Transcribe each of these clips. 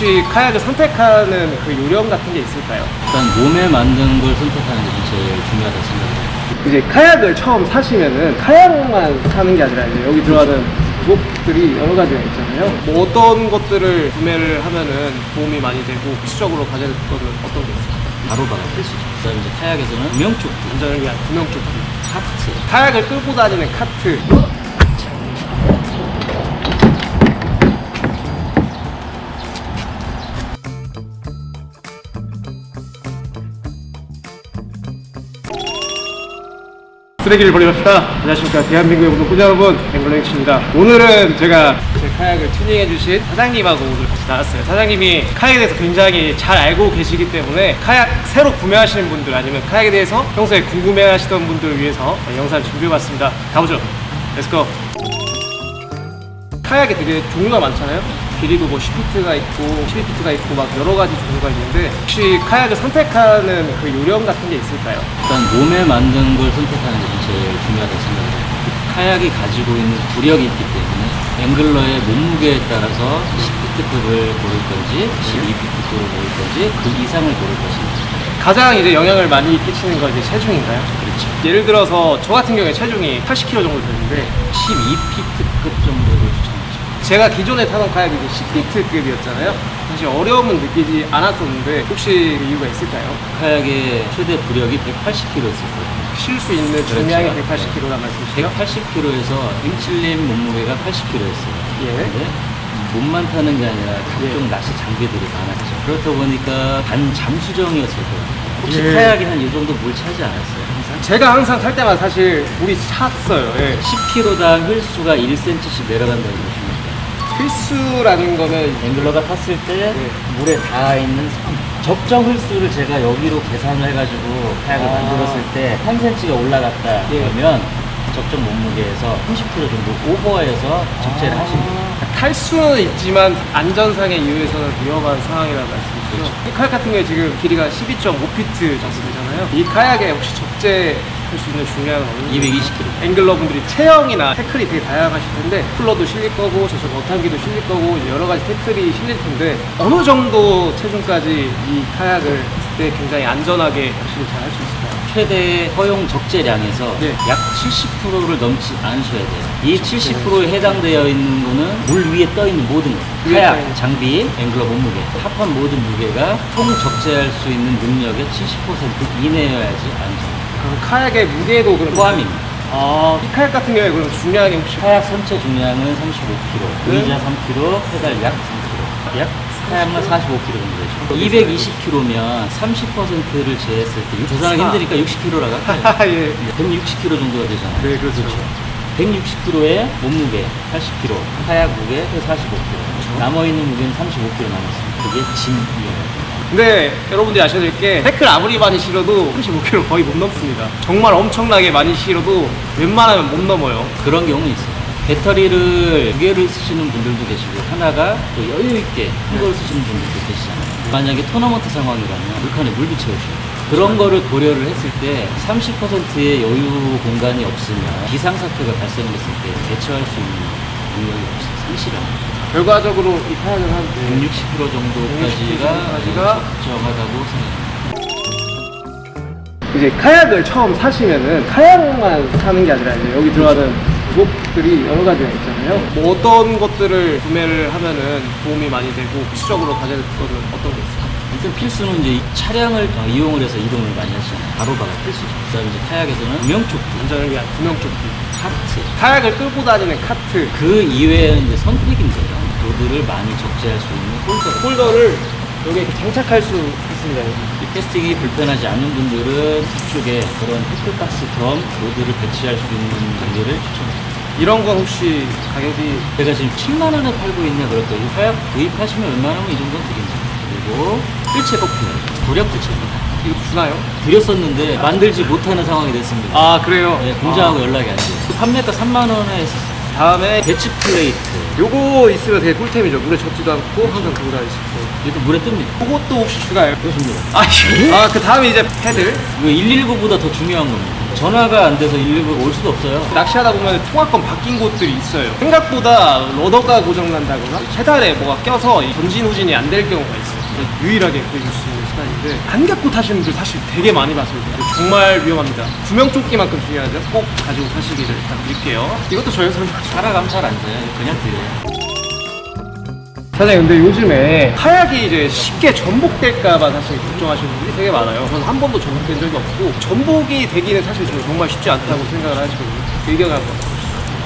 혹시 카약을 선택하는 그 요령 같은 게 있을까요? 일단 몸에 맞는 걸 선택하는 게 제일 중요하다고 생각해요. 이제 카약을 처음 사시면은 카약만 사는 게 아니라 이제 여기 들어가는 부속들이 여러 가지가 있잖아요. 뭐 어떤 것들을 구매를 하면은 도움이 많이 되고 필수적으로 가져야 될 거는 어떤 게 있어요? 바로바로 필수죠. 그다음에 이제 카약에서는 구명조끼, 안전을 위한 구명조끼, 카트, 카약을 끌고 다니는 카트. 쓰레기를 버리랍시다. 안녕하십니까. 대한민국의 모든 꾸준 여러분, 앵글랭치입니다. 오늘은 제가 제 카약을 튜닝해주신 사장님하고 오늘 같이 나왔어요. 사장님이 카약에 대해서 굉장히 잘 알고 계시기 때문에 카약 새로 구매하시는 분들 아니면 카약에 대해서 평소에 궁금해하시던 분들을 위해서 영상을 준비해봤습니다. 가보죠. 렛츠고. 카약이 되게 종류가 많잖아요. 길이도 뭐 10피트가 있고 12피트가 있고 막 여러 가지 종류가 있는데 혹시 카약을 선택하는 그 요령 같은 게 있을까요? 일단 몸에 맞는 걸 선택하는 게 제일 중요하다고 생각해요. 카약이 가지고 있는 구력이 있기 때문에 앵글러의 몸무게에 따라서 10피트급을 고를 건지 12피트급을 고를 건지 그 이상을 고를 것인지. 가장 이제 영향을 많이 끼치는 건 이제 체중인가요? 그렇죠. 예를 들어서 저 같은 경우에 체중이 80kg 정도 되는데 12피트급 정도를 추천하죠. 제가 기존에 타던 카약이 이제 10피트급이었잖아요. 사실 어려움은 느끼지 않았었는데 혹시 그 이유가 있을까요? 카약의 최대 부력이 180kg였을 거예요. 실 수 있는 중량이 180kg란 말씀이시죠? 180kg에서 임칠님 몸무게가 80kg였어요. 예. 근데 몸만 타는 게 아니라 각종 예. 낚시 장비들이 많았죠. 그렇다 보니까 반 잠수정이었을 거예요. 혹시 예. 카약이 한 이 정도 물 차지 않았어요? 항상? 제가 항상 탈 때마다 사실 물이 찼어요. 예. 10kg당 휠수가 1cm씩 내려간다고 보시면 돼요. 필수라는 거는 앵글러가 탔을 때 물에 닿아 있는 선. 적정 홀수를 제가 여기로 계산을 해가지고 카약을 만들었을 때 3cm가 올라갔다 그러면 적정 몸무게에서 30kg 정도 오버해서 적재를 하시면 돼요. 탈 수는 있지만 안전상의 이유에서는 위험한 상황이라는 말씀이시죠? 이 카약 같은 경우에 지금 길이가 12.5피트 정도 되잖아요. 이 카약에 혹시 적재할 수 있는 중량은 어느 정도? 220kg. 앵글러 분들이 체형이나 태클이 되게 다양하실 텐데 쿨러도 실릴 거고 저쪽 어탄기도 실릴 거고 이제 여러 가지 태클이 실릴 텐데 어느 정도 체중까지 이 카약을 했을 때 굉장히 안전하게 낚시를 잘 할 수 있을까요? 최대 허용 적재량에서 네. 약 70%를 넘지 않으셔야 돼요. 이 70%에 해당되어 있는 거는 물 위에 떠 있는 모든 것. 위에 떠 카약, 있는. 장비, 앵글러 몸무게, 합한 모든 무게가 총 적재할 수 있는 능력의 70% 이내여야지 안전. 그럼 카약의 무게도 그럼 포함입니다. 이 카약 같은 경우에 그럼 중량이 혹시 카약 선체 중량은 35kg, 네. 의자 3kg, 페달 약 3kg. 약 카약만 45kg 정도 되죠. 220kg면 30%를 제했을 때 조사하기 힘드니까 60kg라고 할까요? 예. 160kg 정도가 되잖아요. 네, 그렇죠. 160kg의 몸무게 80kg, 카약 무게 45kg. 남아있는 무게는 35kg 남았습니다. 그게 진이에요. 근데 여러분들이 아셔야 될 게 태클 아무리 많이 실어도 35kg 거의 못 넘습니다. 정말 엄청나게 많이 실어도 웬만하면 못 넘어요. 그런 경우는 있어요. 배터리를 두 개를 쓰시는 분들도 계시고 하나가 또 여유 있게 큰 걸 쓰시는 분들도 계시잖아요. 만약에 토너먼트 상황이라면 물칸에 물도 채우셔요. 그런 거를 고려를 했을 때 30%의 여유 공간이 없으면 비상사태가 발생했을 때 대처할 수 있는 능력이 없어요. 상실합니다. 결과적으로 이 카약은 한 160kg 정도까지가 적정하다고 생각합니다. 이제 카약을 처음 사시면은 카약만 사는 게 아니라 이제 여기 들어가는 부속들이 여러 가지가 있잖아요. 뭐 어떤 것들을 구매를 하면은 도움이 많이 되고 필수적으로 가져야 될 거는 어떤 게 있어요? 일단 필수는 이제 이 차량을 이용을 해서 이동을 많이 하시잖아요. 바로바로 필수죠. 그 다음에 이제 카약에서는 구명조끼, 안전을 위한 구명조끼, 카트. 카약을 끌고 다니는 카트, 그 이외에는 이제 선택인데요. 로드를 많이 적재할 수 있는 홀더. 홀더를 여기에 이렇게 장착할 수 있습니다. 이 캐스팅이 불편하지 않은 분들은 뒤쪽에 그런 태클박스 겸 로드를 배치할 수 있는 장비를 추천합니다. 이런 건 혹시 가격이 제가 지금 7만 원에 팔고 있냐 그랬더니 카약 구입하시면 웬만하면 이 정도는 드립니다. 그리고 뜰채 거품을 구력 뜰채입니다. 이거 주나요? 드렸었는데 만들지 못하는 상황이 됐습니다. 아 그래요? 네, 공장하고 연락이 안 돼요. 판매가 3만 원에 다음에 배치 플레이트. 요거 있으면 되게 꿀템이죠. 물에 젖지도 않고 항상 들고 다닐 수 있고. 이것도 물에 뜹니다. 그것도 혹시 추가해요? 그렇습니다. 그 다음에 이제 패들. 이거 119보다 더 중요한 겁니다. 전화가 안 돼서 119가 올 수도 없어요. 낚시하다 보면 통화권 바뀐 곳들이 있어요. 생각보다 러더가 고장난다거나 페달에 뭐가 껴서 이 전진 후진이 안 될 경우가 있어요. 유일하게 구해줄 수 있는 수단인데 안 갖고 타시는 분들 사실 되게 많이 봤어요. 정말 위험합니다. 구명조끼만큼 중요하죠. 꼭 가지고 타시기를 부탁드릴게요. 이것도 저희 설명. 살아가면 잘 안 돼요. 그냥 드려요. 사장님, 근데 요즘에 카약이 이제 쉽게 전복될까봐 사실 걱정하시는 분들이 되게 많아요. 저는 한 번도 전복된 적이 없고 전복이 되기는 사실 저는 정말 쉽지 않다고 생각을 하시거든요. 의견을 한번.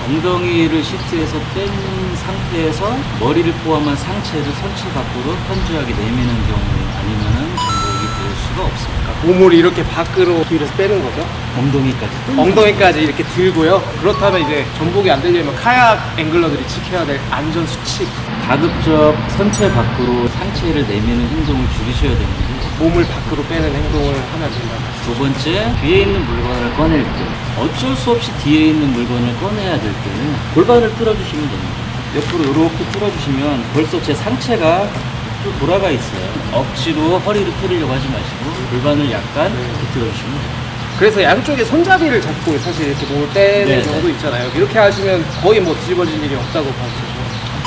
엉덩이를 시트에서 뺀 상태에서 머리를 포함한 상체를 선체 밖으로 현저하게 내미는 경우 아니면은 전복이 될 수가 없습니다. 몸을 이렇게 밖으로 뒤에서 빼는 거죠. 엉덩이까지. 엉덩이까지 이렇게 들고요. 그렇다면 이제 전복이 안 되려면 카약 앵글러들이 지켜야 될 안전 수칙. 가급적 선체 밖으로 상체를 내미는 행동을 줄이셔야 되는데, 몸을 밖으로 빼는 행동을 하면 된다. 두 번째, 뒤에 있는 물건을 꺼낼 때 어쩔 수 없이 뒤에 있는 물건을 꺼내야 될 때는 골반을 틀어주시면 됩니다. 옆으로 이렇게 틀어주시면 벌써 제 상체가 또 돌아가 있어요. 억지로 허리를 틀으려고 하지 마시고 골반을 약간 이렇게 틀어주시면 돼요. 그래서 양쪽에 손잡이를 잡고 사실 이렇게 몸을 빼는 네네. 경우도 있잖아요. 이렇게 하시면 거의 뭐 뒤집어질 일이 없다고 봐주시죠.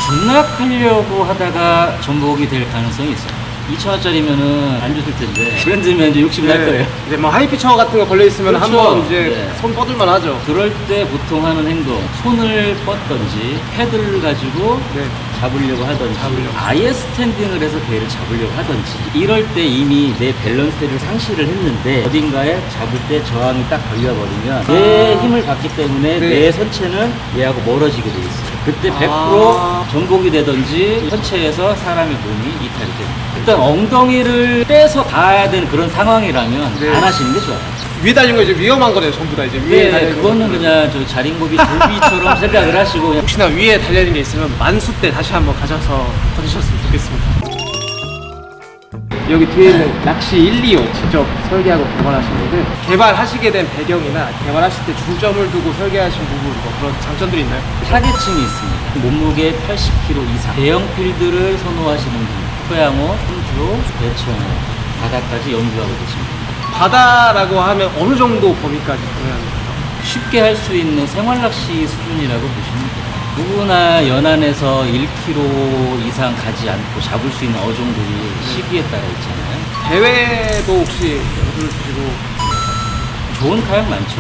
중락하려고 하다가 전복이 될 가능성이 있어요. 2,000원짜리면은 안 줬을 텐데 브랜드면 이제 욕심이 날 거예요. 이제 뭐 하이피처 같은 거 걸려 있으면 그렇죠. 한번 이제 네. 손 뻗을만 하죠. 그럴 때 보통 하는 행동, 손을 뻗던지 패드를 가지고 네. 잡으려고 하던지 잡으려고. 아예 스탠딩을 해서 배를 잡으려고 하던지 이럴 때 이미 내 밸런스를 상실을 했는데 어딘가에 잡을 때 저항이 딱 걸려버리면 내 힘을 받기 때문에 네. 내 선체는 얘하고 멀어지게 돼 있어요. 그때 100% 전복이 되던지 선체에서 사람의 몸이 이탈이 됩니다. 일단 엉덩이를 빼서 닿아야 되는 그런 상황이라면 네. 안 하시는 게 좋아요. 위에 달린 거 이제 위험한 거네요. 전부 다 이제 위에 네, 달린 그거는 거. 그냥 저 자린고비 돌비처럼 생각을 하시고 그냥 혹시나 위에 달려있는 게 있으면 만수 때 다시 한번 가져서 꺼주셨으면 좋겠습니다. 여기 뒤에 있는 낚시 1, 2호 직접 설계하고 개발하신 분들 개발하시게 된 배경이나 개발하실 때 중점을 두고 설계하신 부분 뭐 그런 장점들이 있나요? 타겟층이 있습니다. 몸무게 80kg 이상 대형 필드를 선호하시는 분 토양호, 충주, 대청호, 바다까지 연구하고 계십니다. 바다라고 하면 어느 정도 범위까지 가능합니까? 쉽게 할 수 있는 생활낚시 수준이라고 보시면 돼요. 누구나 연안에서 1kg 이상 가지 않고 잡을 수 있는 어종들이 시기에 따라 있잖아요. 대회도 혹시 연구를 주시고 좋은 카약 많죠.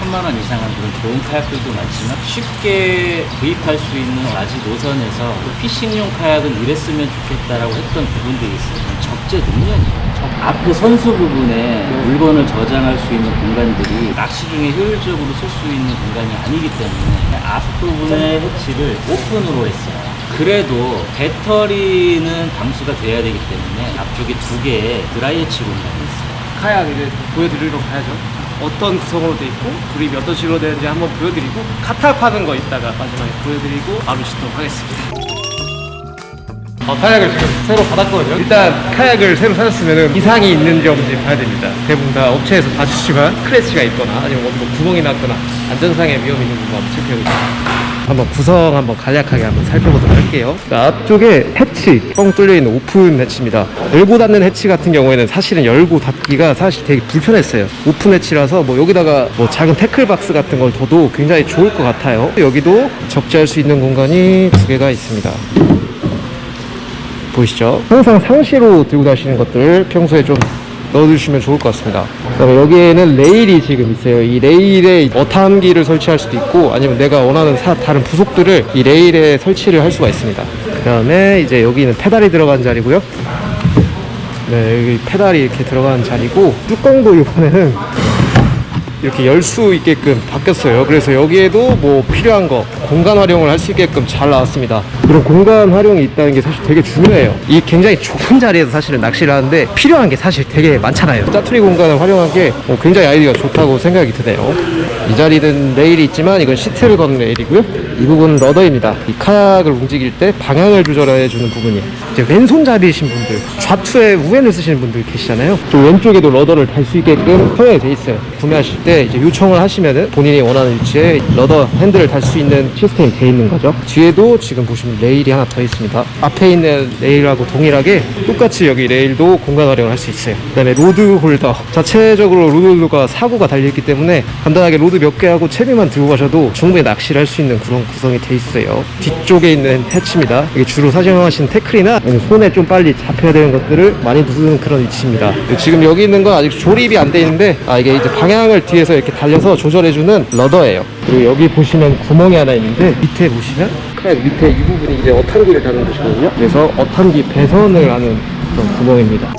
1,000만 원 이상한 그런 좋은 카약들도 많지만 쉽게 구입할 수 있는 아직 노선에서 피싱용 카약은 이랬으면 좋겠다라고 했던 부분들이 있어요. 적재 능력이에요. 앞에 선수 부분에 물건을 저장할 수 있는 공간들이 낚시 중에 효율적으로 쓸 수 있는 공간이 아니기 때문에 앞부분의 해치를 오픈으로 했어요. 그래도 배터리는 방수가 돼야 되기 때문에 앞쪽에 2개의 드라이 해치 공간이 있어요. 카약 이제 보여드리러 가야죠. 어떤 구성으로 돼 있고 그립이 어떤 식으로 되는지 한번 보여드리고 카탈 파는 거 이따가 마지막에 보여드리고 마무리짓도록 하겠습니다. 카약을 지금 새로 받았거든요. 일단 카약을 새로 사셨으면 이상이 있는지 없는지 봐야 됩니다. 대부분 다 업체에서 봐주시지만 크래치가 있거나 아니면 뭐 구멍이 났거나 안전상의 위험이 있는 부분 한번 체크해보겠습니다. 한번 구성 한번 간략하게 한번 살펴보도록 할게요. 앞쪽에 해치, 뻥 뚫려 있는 오픈 해치입니다. 열고 닫는 해치 같은 경우에는 사실은 열고 닫기가 사실 되게 불편했어요. 오픈 해치라서 뭐 여기다가 뭐 작은 태클박스 같은 걸 둬도 굉장히 좋을 것 같아요. 여기도 적재할 수 있는 공간이 2개가 있습니다. 보이시죠? 항상 상시로 들고 다니시는 것들 평소에 좀 넣어두시면 좋을 것 같습니다. 그다음에 여기에는 레일이 지금 있어요. 이 레일에 어탐기를 설치할 수도 있고 아니면 내가 원하는 다른 부속들을 이 레일에 설치를 할 수가 있습니다. 그 다음에 이제 여기는 페달이 들어간 자리고요. 네, 여기 페달이 이렇게 들어간 자리고 뚜껑도 이번에는 이렇게 열 수 있게끔 바뀌었어요. 그래서 여기에도 뭐 필요한 거 공간 활용을 할 수 있게끔 잘 나왔습니다. 그런 공간 활용이 있다는 게 사실 되게 중요해요. 이 굉장히 좁은 자리에서 사실은 낚시를 하는데 필요한 게 사실 되게 많잖아요. 짜투리 공간을 활용한 게 굉장히 아이디어가 좋다고 생각이 드네요. 이 자리는 레일이 있지만 이건 시트를 거는 레일이고요. 이 부분은 러더입니다. 이 카약을 움직일 때 방향을 조절해 주는 부분이 이제 왼손잡이신 분들, 좌투에 우엔을 쓰시는 분들 계시잖아요. 또 왼쪽에도 러더를 달 수 있게끔 표현이 돼 있어요. 구매하실 때 이제 요청을 하시면은 본인이 원하는 위치에 러더 핸들을 달 수 있는 시스템이 되어 있는 거죠. 뒤에도 지금 보시면 레일이 하나 더 있습니다. 앞에 있는 레일하고 동일하게 똑같이 여기 레일도 공간 활용을 할 수 있어요. 그 다음에 로드 홀더, 자체적으로 로드 홀더가 사구가 달려있기 때문에 간단하게 로드 몇 개 하고 채비만 들고 가셔도 충분히 낚시를 할 수 있는 그런 구성이 되어 있어요. 뒤쪽에 있는 해치입니다. 이게 주로 사용하시는 태클이나 손에 좀 빨리 잡혀야 되는 것들을 많이 두는 그런 위치입니다. 지금 여기 있는 건 아직 조립이 안 돼 있는데, 이게 이제 방향을 뒤에서 이렇게 달려서 조절해주는 러더예요. 그리고 여기 보시면 구멍이 하나 있는데, 밑에 보시면 카약 밑에 이 부분이 이제 어탄기를 다는 곳이거든요. 그래서 어탄기 배선을 하는 그런 구멍입니다.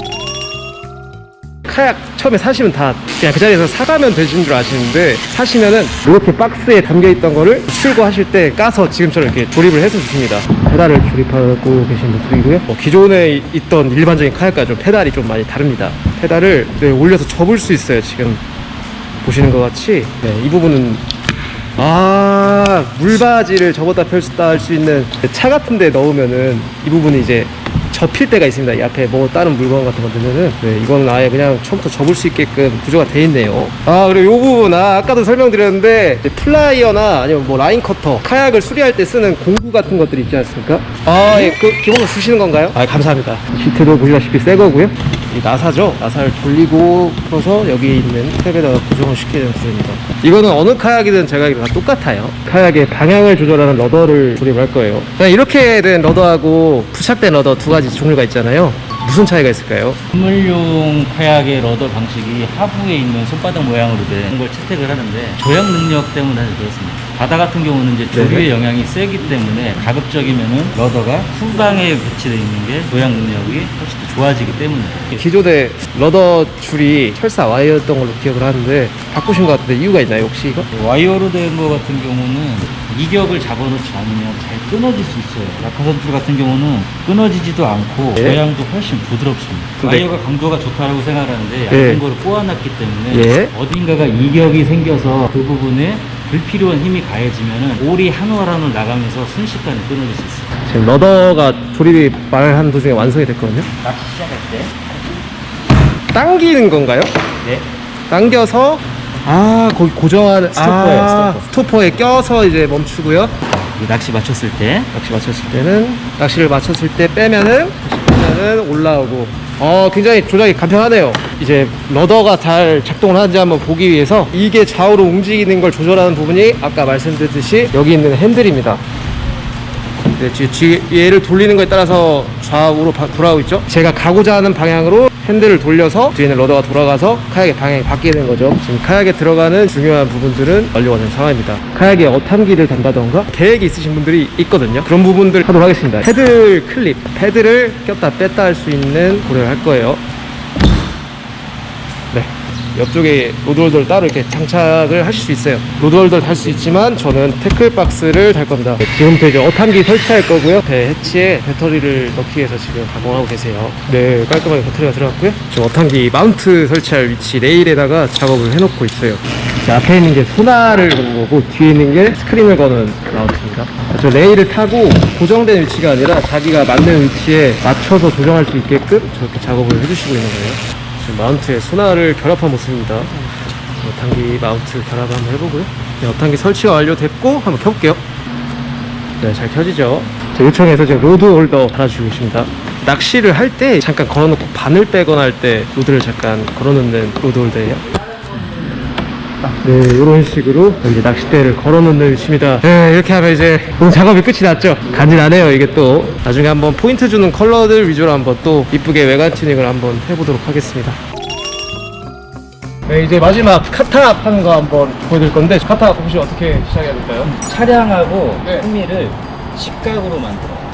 카약 처음에 사시면 다 그냥 그 자리에서 사가면 되신 줄 아시는데, 사시면은 이렇게 박스에 담겨있던 거를 출고하실 때 까서 지금처럼 이렇게 조립을 해서 주십니다. 페달을 조립하고 계신 모습이고요. 기존에 있던 일반적인 카약과 좀 페달이 좀 많이 다릅니다. 페달을 올려서 접을 수 있어요. 지금 보시는 것 같이. 이 부분은 물바지를 접었다 펼쳤다 할 수 있는 차 같은 데 넣으면은 이 부분이 이제 접힐 때가 있습니다. 이 앞에 뭐 다른 물건 같은 거 넣으면은, 이거는 아예 그냥 처음부터 접을 수 있게끔 구조가 되어 있네요. 그리고 요 부분, 아까도 설명드렸는데, 플라이어나 아니면 뭐 라인 커터, 카약을 수리할 때 쓰는 공구 같은 것들이 있지 않습니까? 예, 그 기본으로 주시는 건가요? 감사합니다. 시트도 보시다시피 새 거고요. 이 나사죠. 나사를 돌리고 풀어서 여기 있는 탭에다가 고정을 시키는 구조입니다. 이거는 어느 카약이든 제가 알기로 다 똑같아요. 카약의 방향을 조절하는 러더를 조립할 거예요. 이렇게 된 러더하고 부착된 러더 두 가지 종류가 있잖아요. 무슨 차이가 있을까요? 선물용 카약의 러더 방식이 하부에 있는 손바닥 모양으로 된 걸 채택을 하는데, 조향 능력 때문에 그렇습니다. 바다 같은 경우는 이제 조류의 영향이 세기 때문에 가급적이면은 러더가 후방에 배치되어 있는 게 조향 능력이 훨씬 더 좋아지기 때문에. 기존의 러더 줄이 철사 와이어였던 걸로 기억을 하는데 바꾸신 것 같은데 이유가 있나요, 혹시 이거? 와이어로 된 거 같은 경우는 이격을 잡아놓지 않으면 잘 끊어질 수 있어요. 낙하산줄 같은 경우는 끊어지지도 않고 조향도 훨씬 부드럽습니다. 와이어가 강도가 좋다고 생각하는데 얇은 거를 꼬아놨기 때문에 어딘가가 이격이 생겨서 그 부분에 불필요한 힘이 가해지면은 올이 한 올 한 올 나가면서 순식간에 끊어질 수 있어요. 지금 러더가 조립이 말한 도중에 완성이 됐거든요. 낚시 시작할 때 당기는 건가요? 네. 당겨서 거기 고정하는 스토퍼예요, 스토퍼에 껴서 이제 멈추고요. 낚시 맞췄을 때 낚시를 맞췄을 때 빼면은 올라오고. 굉장히 조작이 간편하네요. 이제 러더가 잘 작동을 하는지 한번 보기 위해서 이게 좌우로 움직이는 걸 조절하는 부분이 아까 말씀드렸듯이 여기 있는 핸들입니다. 얘를 돌리는 거에 따라서 좌우로 돌아오고 있죠. 제가 가고자 하는 방향으로 핸들을 돌려서 뒤에는 러더가 돌아가서 카약의 방향이 바뀌게 되는 거죠. 지금 카약에 들어가는 중요한 부분들은 완료가 된 상황입니다. 카약에 어탄기를 단다던가 계획이 있으신 분들이 있거든요. 그런 부분들 하도록 하겠습니다. 패들 클립, 패드를 꼈다 뺐다 할 수 있는 고려를 할 거예요. 옆쪽에 로드홀더를 따로 이렇게 장착을 하실 수 있어요. 로드홀더를 달 수 있지만 저는 태클 박스를 달 겁니다. 지금부터 이제 어탄기 설치할 거고요. 배 해치에 배터리를 넣기 위해서 지금 가공하고 계세요. 깔끔하게 배터리가 들어갔고요. 지금 어탄기 마운트 설치할 위치 레일에다가 작업을 해놓고 있어요. 앞에 있는 게 소나를 거는 거고 뒤에 있는 게 스크린을 거는 마운트입니다. 저 레일을 타고 고정된 위치가 아니라 자기가 맞는 위치에 맞춰서 조정할 수 있게끔 저렇게 작업을 해주시고 있는 거예요. 지금 마운트에 소나를 결합한 모습입니다. 어탄기 마운트 결합 한번 해보고요. 어탄기 설치가 완료됐고 한번 켜볼게요. 잘 켜지죠. 요청해서 지금 로드 홀더 달아주고 계십니다. 낚시를 할 때 잠깐 걸어놓고 바늘 빼거나 할 때 로드를 잠깐 걸어놓는 로드 홀더예요. 이런 식으로 이제 낚싯대를 걸어놓는 위치입니다. 이렇게 하면 이제 오늘 작업이 끝이 났죠. 간지나네요. 이게 또 나중에 한번 포인트 주는 컬러들 위주로 한번 또 이쁘게 외관 튜닝을 한번 해보도록 하겠습니다. 이제 마지막 카탑 하는 거 한번 보여드릴 건데, 카탑 혹시 어떻게 시작해야 될까요? 차량하고 후미를 직각으로 만들어요.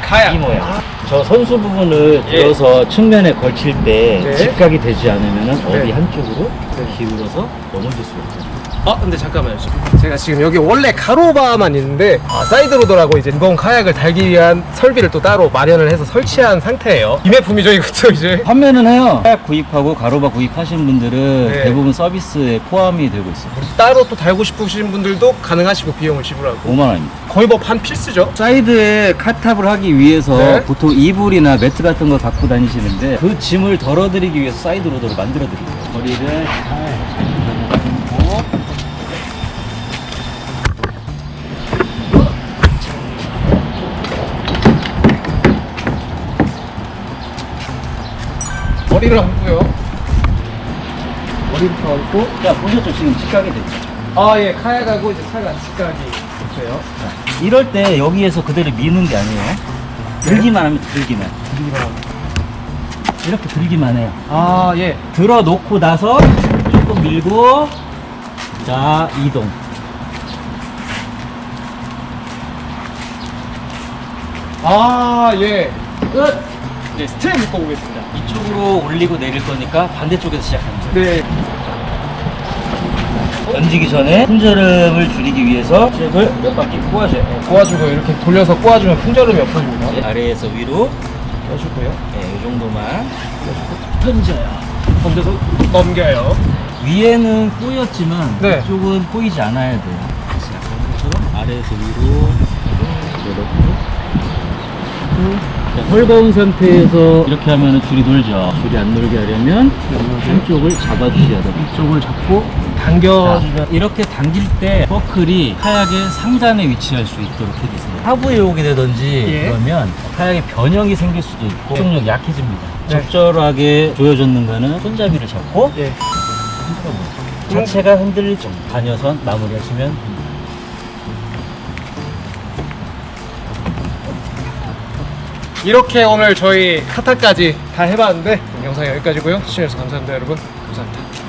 카약 이 모양. 저 선수 부분을 들어서 측면에 걸칠 때 직각이 되지 않으면 어디 한쪽으로 기울어서 넘어질 수가 있어요. 근데 잠깐만요. 제가 지금 여기 원래 가로바만 있는데 사이드 로더라고 이제 무거운 카약을 달기 위한 설비를 또 따로 마련을 해서 설치한 상태예요. 이매품이죠, 이것도 이제. 판매는 해요. 카약 구입하고 가로바 구입하신 분들은 대부분 서비스에 포함이 되고 있어요. 따로 또 달고 싶으신 분들도 가능하시고 비용을 지불하고 5만 원입니다. 거의 뭐 반 필수죠. 사이드에 카탑을 하기 위해서 보통 이불이나 매트 같은 거 갖고 다니시는데 그 짐을 덜어드리기 위해서 사이드 로더를 만들어드려요. 거리를 잘 잡아주고 머리를 얹고요. 머리부터 얹고. 자, 보셨죠? 지금 직각이 됐죠? 아, 예. 카약하고 이제 차가 직각이 됐어요. 이럴 때 여기에서 그대로 미는 게 아니에요. 들기만 하면 들기만. 이렇게 들기만 해요. 아, 예. 들어 놓고 나서 조금 밀고, 자, 이동. 아, 예. 끝. 이제 스트랩 묶어보겠습니다. 이쪽으로 올리고 내릴 거니까 반대쪽에서 시작하는 거예요. 네. 던지기 전에 풍절음을 줄이기 위해서 잭을 몇 바퀴 꼬아줘요. 꼬아주고 이렇게 돌려서 꼬아주면 풍절음이 없어집니다. 아래에서 위로, 껴주고요. 이 정도만 던져요. 던져서 넘겨요. 위에는 꼬였지만 네. 이쪽은 꼬이지 않아야 돼요. 자, 것처럼 아래에서 위로 이렇게 자, 헐거운 상태에서 이렇게 하면 줄이 돌죠. 줄이 안 돌게 하려면 한쪽을 잡아주셔야 돼요. 이쪽을 잡고 당겨주면. 자, 이렇게 당길 때 버클이 카약의 상단에 위치할 수 있도록 해주세요. 하부에 오게 되든지 예. 그러면 카약의 변형이 생길 수도 있고 속력이 약해집니다. 네. 적절하게 조여줬는가는 손잡이를 잡고 예. 자체가 흔들릴 정도. 반여선 마무리하시면 됩니다. 이렇게 오늘 저희 카타까지 다 해봤는데 영상 여기까지고요. 시청해주셔서 감사합니다, 여러분. 감사합니다.